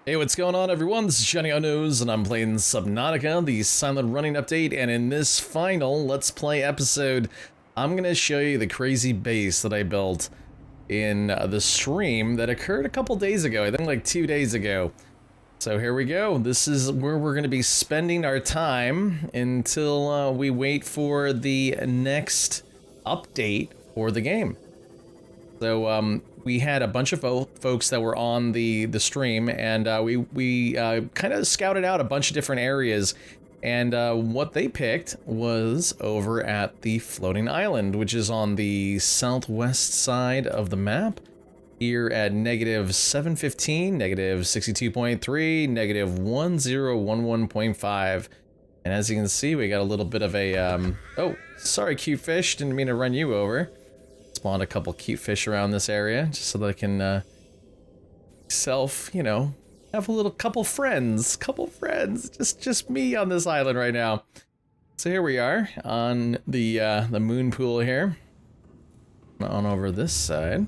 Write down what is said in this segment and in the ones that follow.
Hey, what's going on, everyone? This is Johnnyonoes, and I'm playing Subnautica, the silent running update, and in this final Let's Play episode, I'm gonna show you the crazy base that I built in the stream that occurred a couple days ago, I think like 2 days ago. So here we go. This is where we're gonna be spending our time until we wait for the next update for the game. So, we had a bunch of folks that were on the stream, and we kind of scouted out a bunch of different areas, and what they picked was over at the floating island, which is on the southwest side of the map, here at -715, -62.3, -1011.5, and as you can see, we got a little bit of a, oh, sorry, cute fish, didn't mean to run you over. Spawned a couple cute fish around this area just so that I can have a little couple friends, just me on this island right now. So here we are on the moon pool here, on over this side.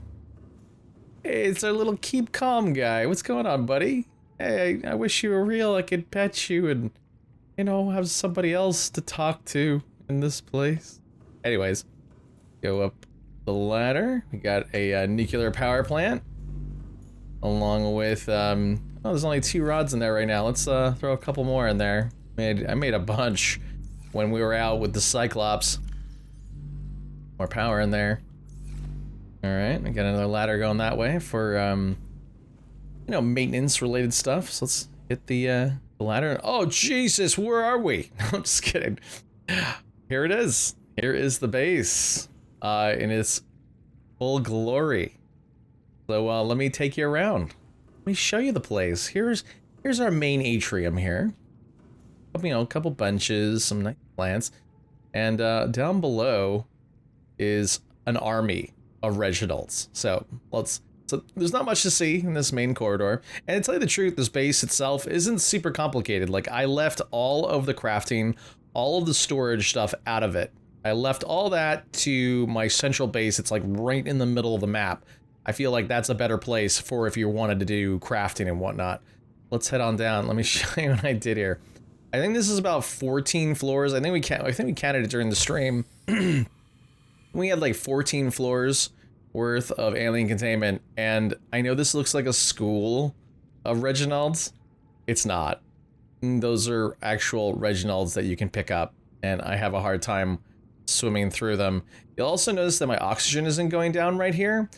Hey, it's our little keep calm guy. What's going on, buddy? Hey, I wish you were real. I could pet you and have somebody else to talk to in this place. Anyways, go up the ladder. We got a nuclear power plant, along with oh, there's only 2 rods in there right now. Let's throw a couple more in there. I made a bunch when we were out with the Cyclops. More power in there. All right, we got another ladder going that way for maintenance related stuff. So let's hit the ladder. Oh Jesus, where are we? No, I'm just kidding. Here it is. Here is the base. In its full glory. So let me take you around. Let me show you the place. Here's our main atrium here. A couple benches, some nice plants, and down below is an army of Reginalds. So there's not much to see in this main corridor. And to tell you the truth, this base itself isn't super complicated. Like, I left all of the crafting, all of the storage stuff out of it. I left all that to my central base. It's like right in the middle of the map. I feel like that's a better place for if you wanted to do crafting and whatnot. Let's head on down. Let me show you what I did here. I think this is about 14 floors. I think we counted it during the stream. We had like 14 floors worth of alien containment, and I know this looks like a school of Reginalds. It's not. Those are actual Reginalds that you can pick up, and I have a hard time swimming through them. You'll also notice that my oxygen isn't going down right here.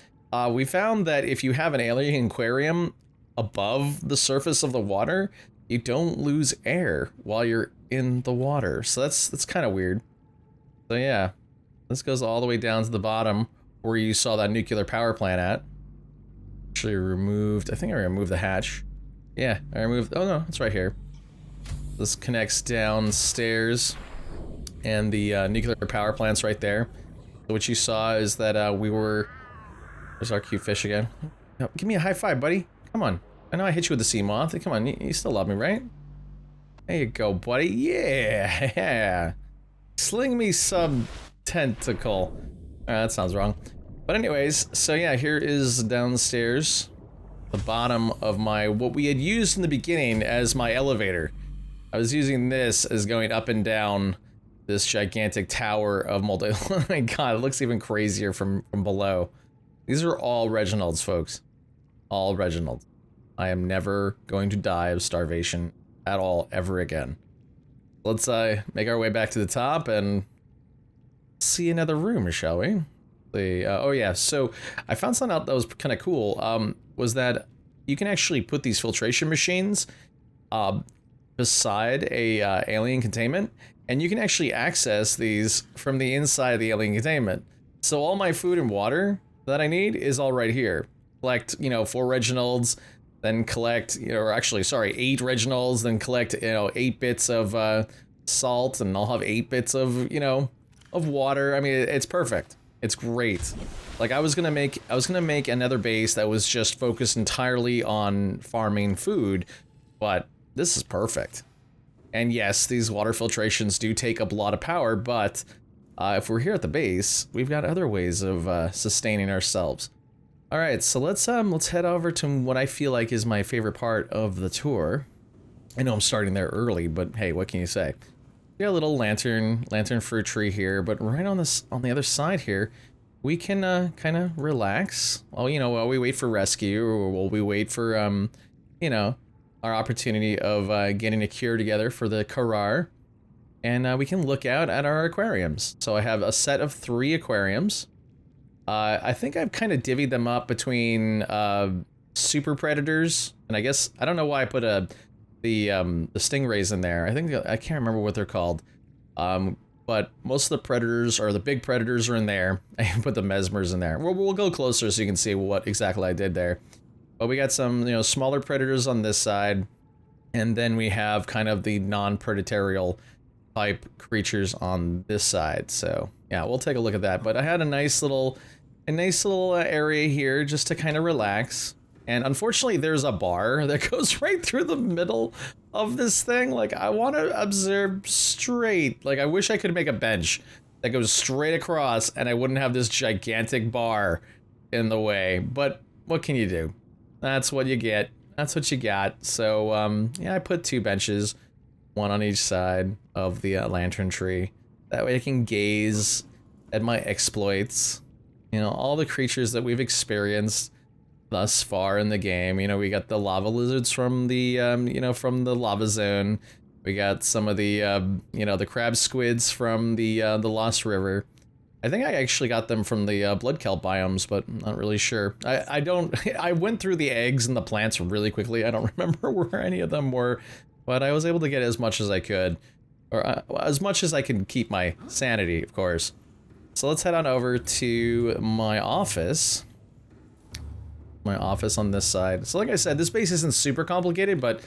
We found that if you have an alien aquarium above the surface of the water, you don't lose air while you're in the water. So that's kind of weird. So yeah, this goes all the way down to the bottom where you saw that nuclear power plant at. Actually I think I removed the hatch. Yeah, I removed, oh no, it's right here. This connects downstairs, and the nuclear power plant's right there. So what you saw is that there's our cute fish again. No, give me a high five, buddy. Come on. I know I hit you with the sea moth. Come on, you still love me, right? There you go, buddy. Yeah. Sling me some tentacle. That sounds wrong. But anyways, so yeah, here is downstairs, the bottom of what we had used in the beginning as my elevator. I was using this as going up and down this gigantic tower of multi. Oh my god, it looks even crazier from below. These are all Reginalds, folks. All Reginalds. I am never going to die of starvation at all, ever again. Let's make our way back to the top and see another room, shall we? Oh yeah, so I found something out that was kind of cool. Was that you can actually put these filtration machines beside a alien containment, and you can actually access these from the inside of the alien containment. So all my food and water that I need is all right here. Collect, 4 Reginalds, then collect, or actually, sorry, 8 Reginalds, then collect, 8 bits of salt, and I'll have 8 bits of, of water. I mean, it's perfect. It's great. Like, I was gonna make another base that was just focused entirely on farming food, but this is perfect. And yes, these water filtrations do take up a lot of power, but if we're here at the base, we've got other ways of sustaining ourselves. All right, so let's head over to what I feel like is my favorite part of the tour. I know I'm starting there early, but hey, what can you say? We got a little lantern fruit tree here, but right on the other side here, we can kind of relax. Well, you know, while we wait for rescue, or while we wait for you know, our opportunity of getting a cure together for the Karar, and we can look out at our aquariums. So I have a set of 3 aquariums. I think I've kind of divvied them up between super predators, and I guess I don't know why I put the stingrays in there. I can't remember what they're called. But most of the predators, or the big predators, are in there. I put the mesmers in there. We'll go closer so you can see what exactly I did there. But we got some, you know, smaller predators on this side, and then we have kind of the non-predatorial type creatures on this side. So yeah, we'll take a look at that. But I had a nice little area here just to kind of relax. And unfortunately, there's a bar that goes right through the middle of this thing. Like, I want to observe straight. Like, I wish I could make a bench that goes straight across and I wouldn't have this gigantic bar in the way. But what can you do? That's what you get. That's what you got. So, yeah, I put 2 benches, one on each side of the lantern tree. That way I can gaze at my exploits. You know, all the creatures that we've experienced thus far in the game. You know, we got the lava lizards from the, you know, from the lava zone. We got some of the, you know, the crab squids from the Lost River. I think I actually got them from the blood kelp biomes, but I'm not really sure. I don't, I went through the eggs and the plants really quickly. I don't remember where any of them were, but I was able to get as much as I could, or as much as I can keep my sanity, of course. So let's head on over to my office. My office on this side. So like I said, this base isn't super complicated, but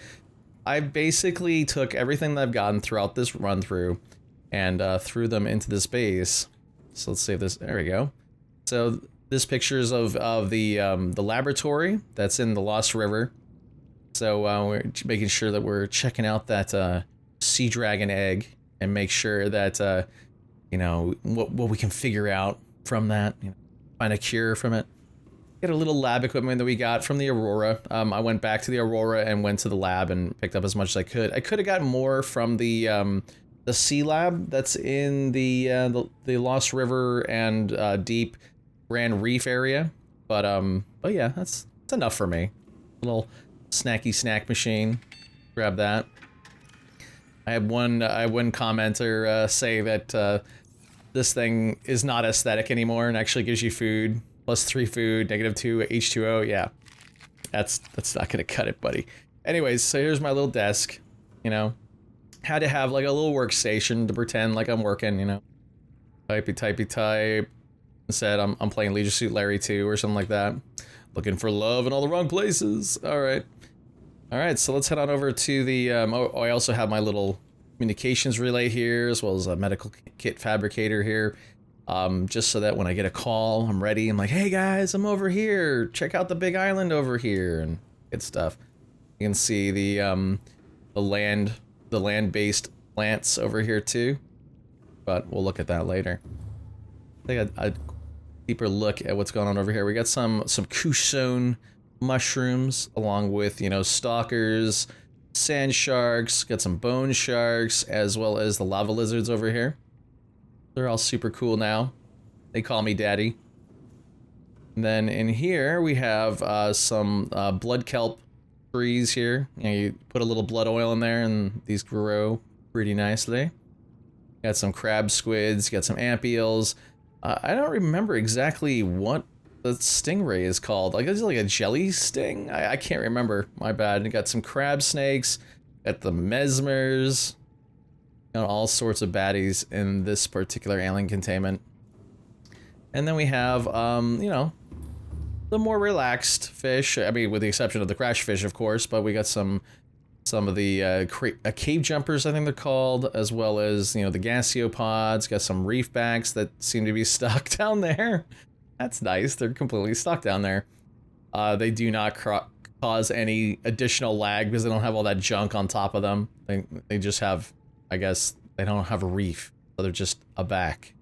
I basically took everything that I've gotten throughout this run through and threw them into this base. So let's save this. There we go. So this pictures of the laboratory that's in the Lost River. So we're making sure that we're checking out that sea dragon egg and make sure that you know, what we can figure out from that. You know, find a cure from it. Get a little lab equipment that we got from the Aurora. I went back to the Aurora and went to the lab and picked up as much as I could. I could have gotten more from the sea lab that's in the Lost River and deep Grand Reef area, but yeah, that's enough for me. Little snacky snack machine. Grab that. I had one commenter say that this thing is not aesthetic anymore and actually gives you food. +3 food, -2 H2O, yeah. That's not gonna cut it, buddy. Anyways, so here's my little desk, you know. Had to have like a little workstation to pretend like I'm working, you know. Type. Instead, I'm playing Leisure Suit Larry 2 or something like that. Looking for love in all the wrong places. Alright, so let's head on over to the, I also have my little communications relay here, as well as a medical kit fabricator here. Just so that when I get a call, I'm ready. I'm like, hey guys, I'm over here. Check out the big island over here and good stuff. You can see the land-based plants over here too, but we'll look at that later. I think I'd deeper look at what's going on over here. We got some Kushone mushrooms along with, you know, stalkers, sand sharks, got some bone sharks, as well as the lava lizards over here. They're all super cool now. They call me daddy. And then in here we have some blood kelp trees here. You know, you put a little blood oil in there and these grow pretty nicely. Got some crab squids, got some amp-eels. I don't remember exactly what the stingray is called. Like, is it like a jelly sting? I can't remember. My bad. And got some crab snakes. Got the mesmers. Got all sorts of baddies in this particular alien containment. And then we have, you know, the more relaxed fish. I mean, with the exception of the crash fish, of course. But we got some of the cave jumpers, I think they're called, as well as, you know, the gaseopods. Got some reef backs that seem to be stuck down there. That's nice. They're completely stuck down there. They do not cause any additional lag because they don't have all that junk on top of them. They just have, I guess, they don't have a reef, so they're just a back.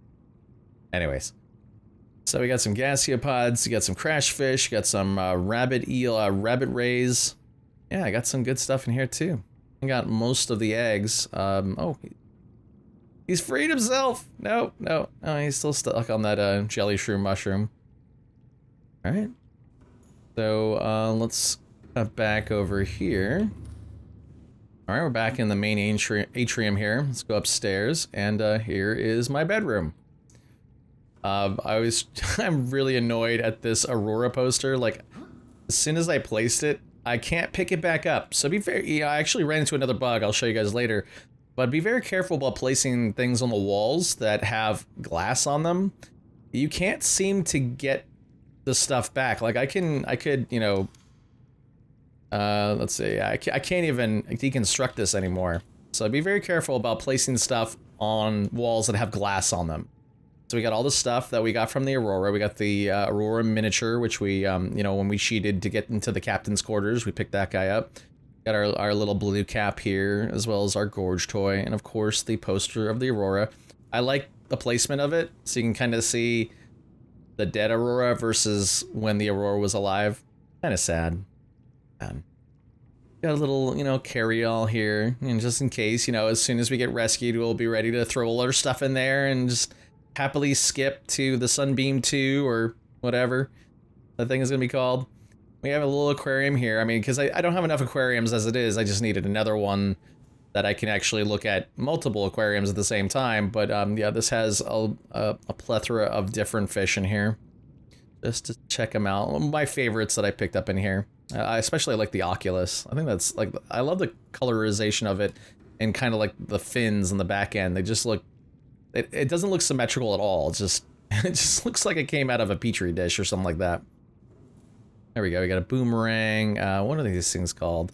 Anyways. So we got some gaseopods, you got some crash fish, you got some rabbit eel, rabbit rays. Yeah, I got some good stuff in here too. I got most of the eggs. Oh, he's freed himself. No, he's still stuck on that jelly shroom mushroom. All right. So let's cut back over here. All right, we're back in the main atrium here. Let's go upstairs, and here is my bedroom. I'm really annoyed at this Aurora poster. Like, as soon as I placed it, I can't pick it back up. So be fair, I actually ran into another bug. I'll show you guys later. But be very careful about placing things on the walls that have glass on them. You can't seem to get the stuff back. Like I could, you know, let's see, I can't even deconstruct this anymore. So be very careful about placing stuff on walls that have glass on them. So we got all the stuff that we got from the Aurora. We got the Aurora miniature, which we, you know, when we cheated to get into the captain's quarters, we picked that guy up. Got our little blue cap here, as well as our gorge toy, and of course the poster of the Aurora. I like the placement of it, so you can kind of see the dead Aurora versus when the Aurora was alive. Kind of sad. Got a little, you know, carry-all here, and just in case, you know, as soon as we get rescued, we'll be ready to throw all our stuff in there and just happily skip to the Sunbeam 2 or whatever that thing is going to be called. We have a little aquarium here. I mean, because I don't have enough aquariums as it is. I just needed another one that I can actually look at multiple aquariums at the same time. But yeah, this has a plethora of different fish in here. Just to check them out. My favorites that I picked up in here. I especially like the Oculus. I think that's like, I love the colorization of it and kind of like the fins on the back end. They just look, it doesn't look symmetrical at all. It just looks like it came out of a petri dish or something like that. There we go. We got a boomerang. What are these things called?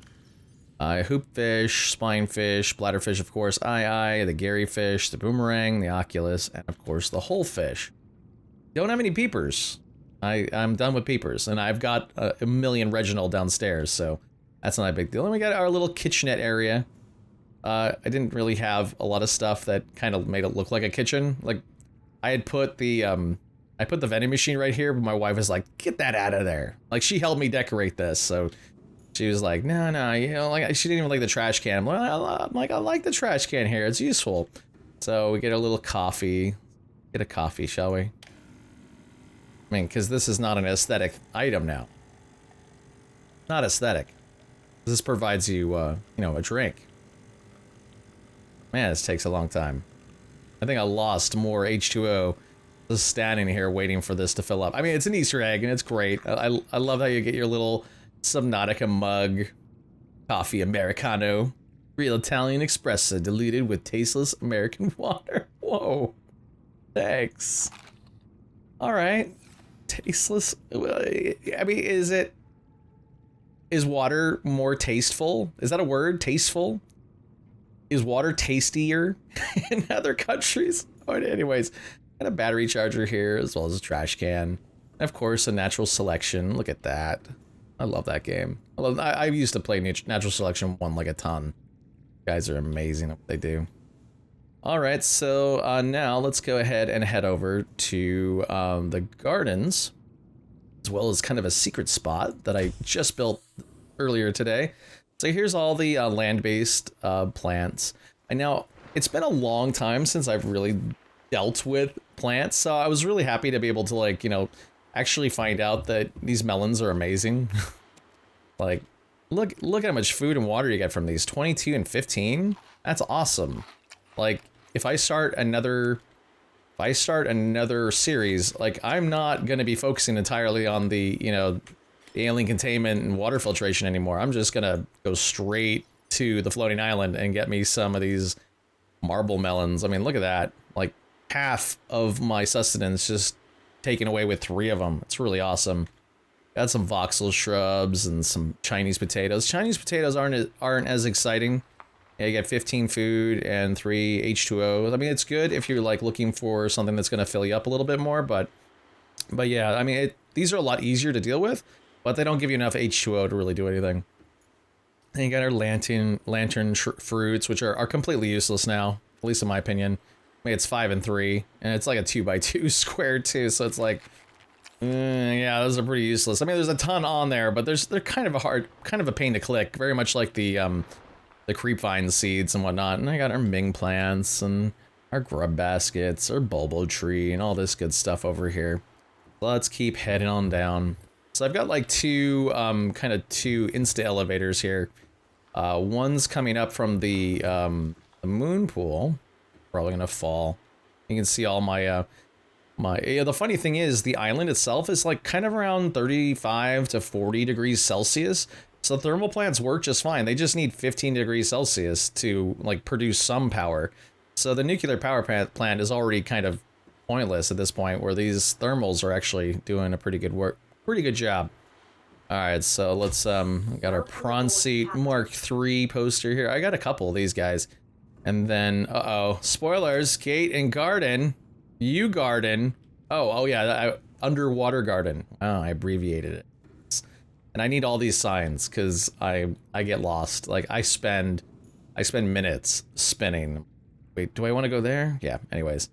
Hoopfish, spinefish, bladderfish, of course, the Gary fish, the boomerang, the Oculus, and of course the whole fish. Don't have any peepers. I'm done with peepers, and I've got a million Reginald downstairs, so that's not a big deal. And we got our little kitchenette area. I didn't really have a lot of stuff that kind of made it look like a kitchen. Like, I had put the vending machine right here, but my wife was like, get that out of there. Like, she helped me decorate this, so she was like, no, you know, like, she didn't even like the trash can. I'm like, I like the trash can here, it's useful. So we get a little coffee. Get a coffee, shall we? I mean, because this is not an aesthetic item now. Not aesthetic. This provides you, you know, a drink. Man, this takes a long time. I think I lost more H2O just standing here waiting for this to fill up. I mean, it's an Easter egg, and it's great. I love how you get your little Subnautica mug. Coffee Americano. Real Italian espresso diluted with tasteless American water. Whoa. Thanks. Alright. Tasteless. I mean, is water more tasteful? Is that a word? Tasteful? Is water tastier in other countries? Oh, anyways, got a battery charger here as well as a trash can. And of course, a natural selection. Look at that. I love that game. I used to play natural selection 1 like a ton. You guys are amazing at what they do. All right, so now let's go ahead and head over to the gardens, as well as kind of a secret spot that I just built earlier today. So here's all the land-based plants. And now, it's been a long time since I've really dealt with plants, so I was really happy to be able to, like, you know, actually find out that these melons are amazing. Like, look at how much food and water you get from these. 22 and 15? That's awesome. Like, if I start another series, like, I'm not gonna be focusing entirely on the, you know, the alien containment and water filtration anymore. I'm just gonna go straight to the floating island and get me some of these marble melons. I mean, look at that. Like, half of my sustenance just taken away with 3 of them. It's really awesome. Got some voxel shrubs and some Chinese potatoes. Chinese potatoes aren't as exciting. Yeah, you get 15 food and 3 H2O. I mean, it's good if you're like looking for something that's gonna fill you up a little bit more, but yeah, I mean, these are a lot easier to deal with, but they don't give you enough H2O to really do anything. And you got our lantern fruits, which are completely useless now, at least in my opinion. I mean, it's 5 and 3, and it's like a 2x2 square too, so it's like, Yeah, those are pretty useless. I mean, there's a ton on there, but they're kind of a pain to click. Very much like the creepvine seeds and whatnot. And I got our Ming plants and our grub baskets, our bulbo tree, and all this good stuff over here. Let's keep heading on down. So I've got like two insta elevators here. One's coming up from the moon pool. Probably gonna fall. You can see all my the funny thing is the island itself is like kind of around 35 to 40 degrees Celsius. So thermal plants work just fine. They just need 15 degrees Celsius to like produce some power. So the nuclear power plant is already kind of pointless at this point, where these thermals are actually doing a pretty good job. All right, so let's we got our Prawn Seat Mark III poster here. I got a couple of these guys. And then spoilers, gate and garden. You garden. Oh yeah, underwater garden. Oh, I abbreviated it. And I need all these signs because I get lost. Like I spend minutes spinning. Wait, do I want to go there? Yeah. Anyways,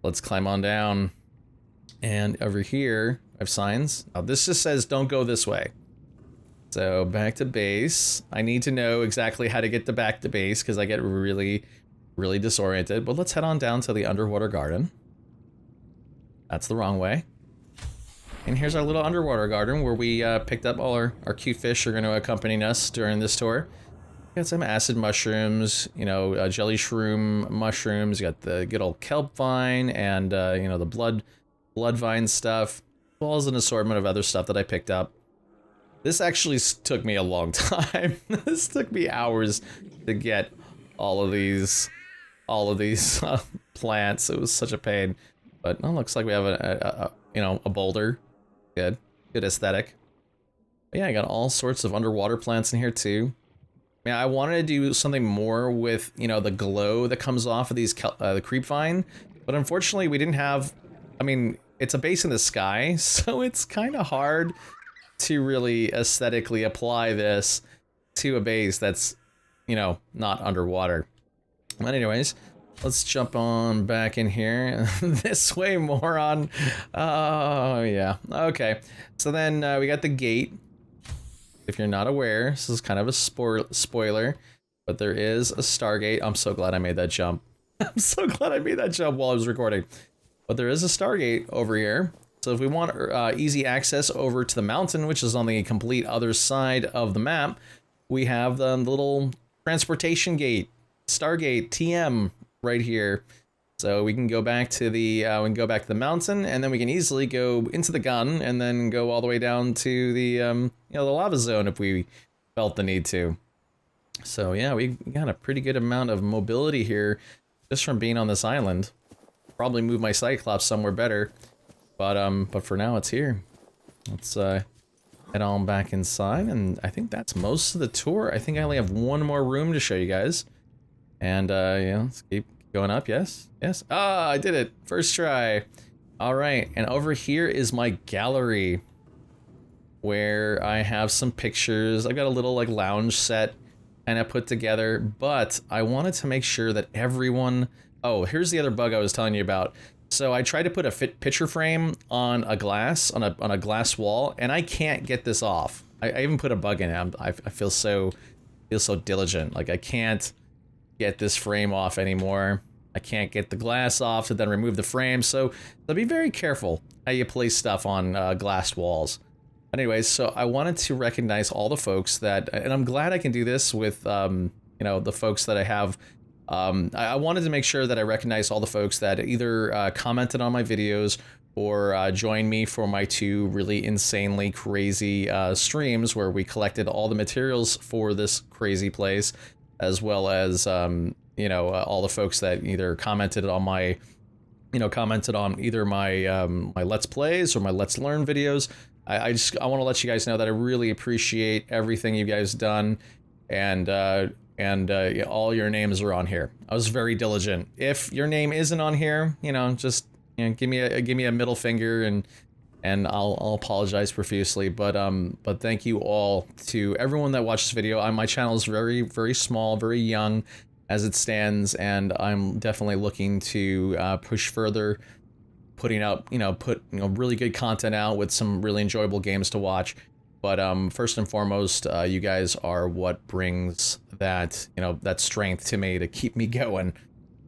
let's climb on down. And over here, I have signs. Now this just says don't go this way. So back to base. I need to know exactly how to get back to base because I get really disoriented. But let's head on down to the underwater garden. That's the wrong way. And here's our little underwater garden where we picked up all our cute fish are going to accompany us during this tour. Got some acid mushrooms, you know, jelly shroom mushrooms. You got the good old kelp vine and, you know, the blood vine stuff. As well as an assortment of other stuff that I picked up. This actually took me a long time. This took me hours to get all of these plants. It was such a pain. But it looks like we have a boulder. Good aesthetic. But yeah, I got all sorts of underwater plants in here too. Yeah, I wanted to do something more with, you know, the glow that comes off of these the creep vine, but unfortunately we didn't have. I mean, it's a base in the sky, so it's kind of hard to really aesthetically apply this to a base that's, you know, not underwater. But anyways. Let's jump on back in here. This way, moron. Oh, yeah. Okay. So then we got the gate. If you're not aware, this is kind of a spoiler, but there is a Stargate. I'm so glad I made that jump. I'm so glad I made that jump while I was recording. But there is a Stargate over here. So if we want easy access over to the mountain, which is on the complete other side of the map, we have the little transportation gate, Stargate TM. Right here, so we can go back to the mountain, and then we can easily go into the gun, and then go all the way down to the you know, the lava zone if we felt the need to. So yeah, we got a pretty good amount of mobility here just from being on this island. Probably move my Cyclops somewhere better, but for now it's here. Let's head on back inside, and I think that's most of the tour. I think I only have one more room to show you guys. And, yeah, let's keep going up. Yes. Ah, I did it. First try. All right. And over here is my gallery where I have some pictures. I've got a little, like, lounge set kind of put together. But I wanted to make sure that everyone... Oh, here's the other bug I was telling you about. So I tried to put a picture frame on a glass, on a glass wall, and I can't get this off. I even put a bug in it. I feel so diligent. Like, I can't get this frame off anymore. I can't get the glass off to then remove the frame, so be very careful how you place stuff on glass walls. Anyways, so I wanted to recognize all the folks that, and I'm glad I can do this with you know, the folks that I have. I wanted to make sure that I recognize all the folks that either commented on my videos or joined me for my two really insanely crazy streams where we collected all the materials for this crazy place, as well as, you know, all the folks that either commented on my, you know, commented on either my my Let's Plays or my Let's Learn videos. I want to let you guys know that I really appreciate everything you guys done, and all your names are on here. I was very diligent. If your name isn't on here, you know, just, you know, give me a middle finger, and I'll apologize profusely, but thank you all to everyone that watched this video. My channel is very small, very young as it stands, and I'm definitely looking to push putting out, really good content out with some really enjoyable games to watch. But first and foremost, you guys are what brings that, that strength to me to keep me going.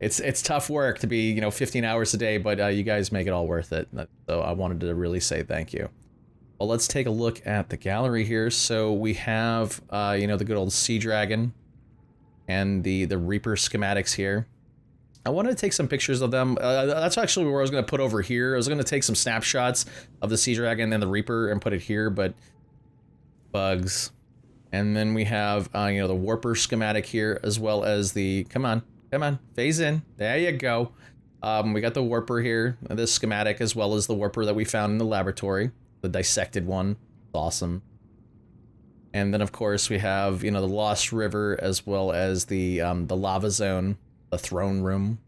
It's tough work to be, 15 hours a day, but you guys make it all worth it. So I wanted to really say thank you. Well, let's take a look at the gallery here. So we have, the good old Sea Dragon and the Reaper schematics here. I wanted to take some pictures of them. That's actually where I was going to put over here. I was going to take some snapshots of the Sea Dragon and the Reaper and put it here, but bugs. And then we have, the Warper schematic here, as well as the, come on, phase in. There you go. We got the Warper here, this schematic, as well as the Warper that we found in the laboratory, the dissected one. Awesome. And then, of course, we have, the Lost River, as well as the lava zone, the throne room.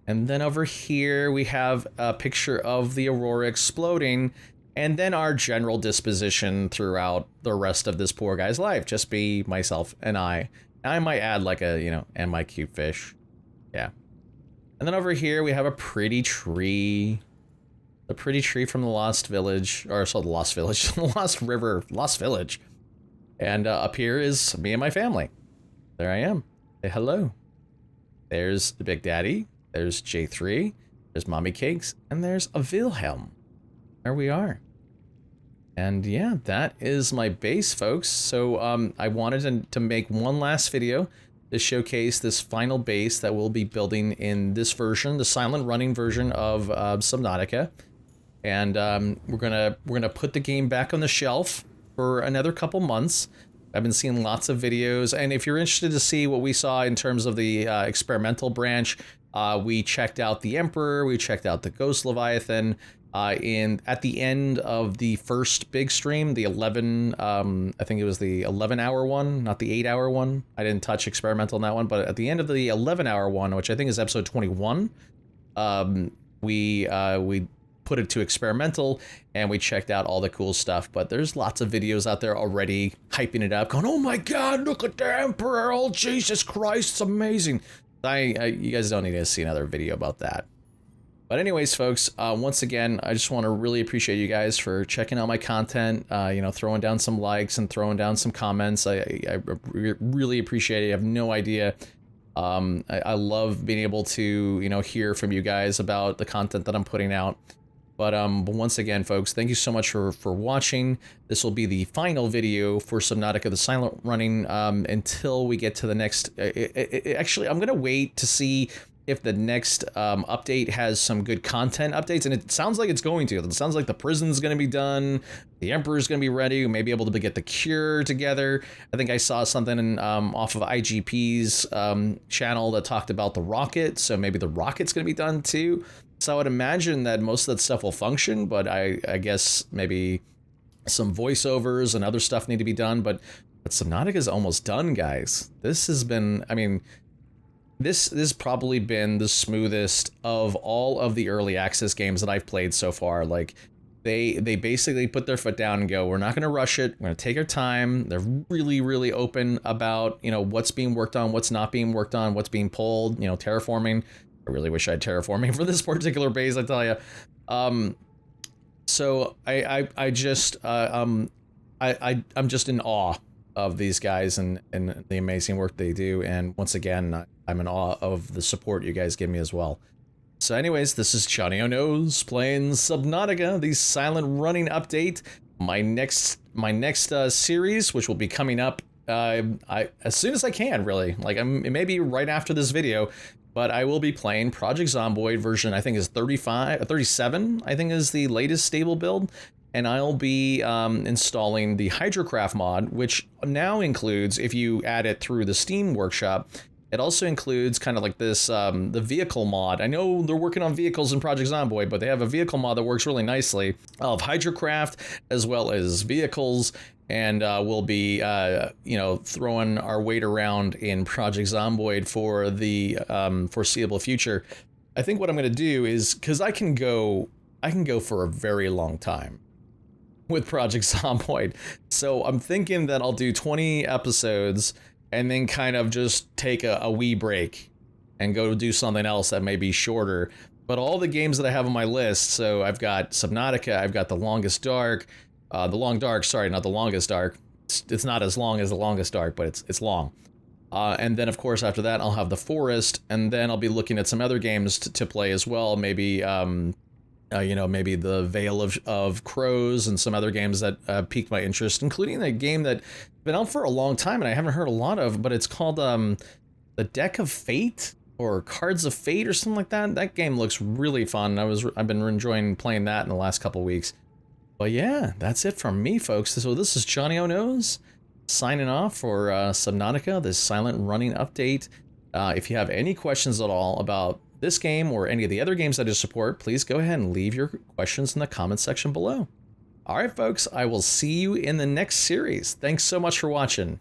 And then over here, we have a picture of the Aurora exploding, and then our general disposition throughout the rest of this poor guy's life. Just be myself and I. I might add like a, and my cute fish. Yeah. And then over here, we have a pretty tree. The pretty tree from the Lost Village, or so the Lost Village, the Lost River, Lost Village. And up here is me and my family. There I am. Say hello. There's the Big Daddy. There's J3. There's Mommy Cakes. And there's a Wilhelm. There we are. And yeah, that is my base, folks. So I wanted to make one last video to showcase this final base that we'll be building in this version, the silent running version of Subnautica. And we're gonna put the game back on the shelf for another couple months. I've been seeing lots of videos, and if you're interested to see what we saw in terms of the experimental branch, we checked out the Emperor, we checked out the Ghost Leviathan. At the end of the first big stream, the 11, I think it was the 11-hour one, not the 8-hour one. I didn't touch experimental on that one, but at the end of the 11-hour one, which I think is episode 21, we put it to experimental and we checked out all the cool stuff. But there's lots of videos out there already hyping it up, going, "Oh my God, look at the Emperor! Oh Jesus Christ, it's amazing!" You guys don't need to see another video about that. But anyways, folks, once again, I just want to really appreciate you guys for checking out my content, throwing down some likes and throwing down some comments. I really appreciate it. You have no idea. I love being able to, hear from you guys about the content that I'm putting out. But once again, folks, thank you so much for watching. This will be the final video for Subnautica, the silent running, until we get to the next. Actually, I'm going to wait to see if the next update has some good content updates, and it sounds like it's going to. It sounds like the prison's going to be done, the Emperor's going to be ready, we may be able to get the cure together. I think I saw something off of IGP's channel that talked about the rocket, so maybe the rocket's going to be done too. So I would imagine that most of that stuff will function, but I guess maybe some voiceovers and other stuff need to be done. But Subnautica's almost done, guys. This has been, this has probably been the smoothest of all of the early access games that I've played so far. Like, they basically put their foot down and go, we're not going to rush it. We're going to take our time. They're really, really open about, what's being worked on, what's not being worked on, what's being pulled, terraforming. I really wish I had terraforming for this particular base, I tell you. So I'm just in awe of these guys and the amazing work they do. And once again, I'm in awe of the support you guys give me as well. So anyways, this is Johnnyonoes playing Subnautica, the silent running update. My next series, which will be coming up as soon as I can, really. Like, it may be right after this video, but I will be playing Project Zomboid version, I think is 37, I think is the latest stable build. And I'll be installing the Hydrocraft mod, which now includes, if you add it through the Steam Workshop, it also includes kind of like this, the vehicle mod. I know they're working on vehicles in Project Zomboid, but they have a vehicle mod that works really nicely of Hydrocraft as well as vehicles. And we'll be, throwing our weight around in Project Zomboid for the foreseeable future. I think what I'm going to do is, because I can go for a very long time with Project Zomboid. So I'm thinking that I'll do 20 episodes and then kind of just take a wee break and go do something else that may be shorter. But all the games that I have on my list, so I've got Subnautica, I've got The Longest Dark, The Long Dark, sorry, not The Longest Dark. It's not as long as The Longest Dark, but it's long. And then, of course, after that, I'll have The Forest, and then I'll be looking at some other games to play as well. Maybe, maybe The Veil of Crows and some other games that piqued my interest, including a game that's been out for a long time and I haven't heard a lot of, but it's called The Deck of Fate or Cards of Fate or something like that. That game looks really fun. I've been enjoying playing that in the last couple weeks. But yeah, that's it from me, folks. So this is Johnnyonoes signing off for Subnautica, this silent running update. If you have any questions at all about this game or any of the other games that I support, please go ahead and leave your questions in the comment section below. All right, folks, I will see you in the next series. Thanks so much for watching.